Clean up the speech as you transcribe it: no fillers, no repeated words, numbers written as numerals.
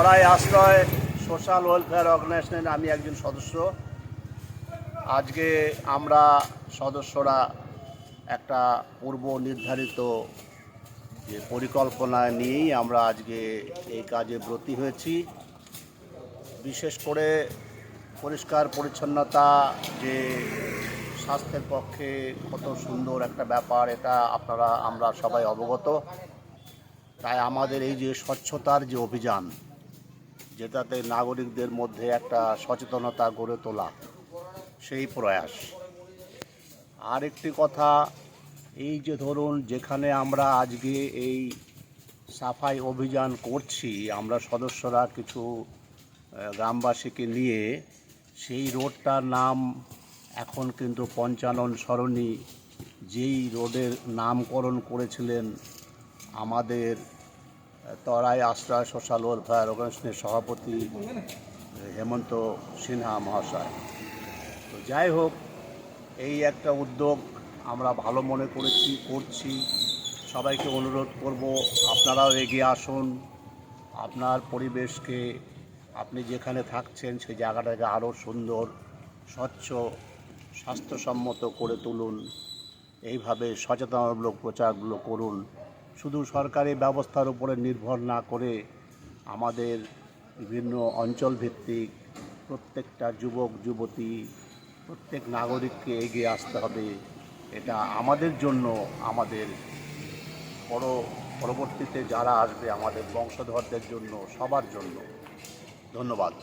তরাই আশ্রয় social welfare অর্গানাইজেশনের আমি একজন সদস্য। আজকে আমরা সদস্যরা একটা পূর্ব নির্ধারিত যে পরিকল্পনা নিয়েই আমরা আজকে এই কাজে ব্রতী হয়েছি। বিশেষ করে পরিষ্কার পরিচ্ছন্নতা যে স্বাস্থ্যের পক্ষে কত সুন্দর একটা ব্যাপার, এটা আমরা সবাই অবগত। তাই আমাদের এই যে স্বচ্ছতার যে অভিযান, যেটাতে নাগরিকদের মধ্যে একটা সচেতনতা গড়ে তোলা, সেই প্রয়াস। আরেকটি কথা, এই যে ধরুন যেখানে আমরা আজকে এই সাফাই অভিযান করছি, আমরা সদস্যরা কিছু গ্রামবাসীকে নিয়ে, সেই রোডটার নাম এখন কিন্তু পঞ্চানন সরণি, যেই রোডের নামকরণ করেছিলেন আমাদের তরাই আশ্রয় সোশ্যাল ওয়েলফেয়ার অর্গানাইজেশনের সভাপতি হেমন্ত সিনহা মহাশয়। তো যাই হোক, এই একটা উদ্যোগ আমরা ভালো মনে করছি। সবাইকে অনুরোধ করব, আপনারাও এগিয়ে আসুন। আপনার পরিবেশকে, আপনি যেখানে থাকছেন সেই জায়গাটাকে আরও সুন্দর, স্বচ্ছ, স্বাস্থ্যসম্মত করে তুলুন। এইভাবে সচেতনতামূলক প্রচারগুলো করুন। শুধু সরকারি ব্যবস্থার উপরে নির্ভর না করে আমাদের বিভিন্ন অঞ্চলভিত্তিক প্রত্যেকটা যুবক যুবতী, প্রত্যেক নাগরিককে এগিয়ে আসতে হবে। এটা আমাদের জন্য, আমাদের পরবর্তীতে যারা আসবে, আমাদের বংশধরদের জন্য, সবার জন্য। ধন্যবাদ।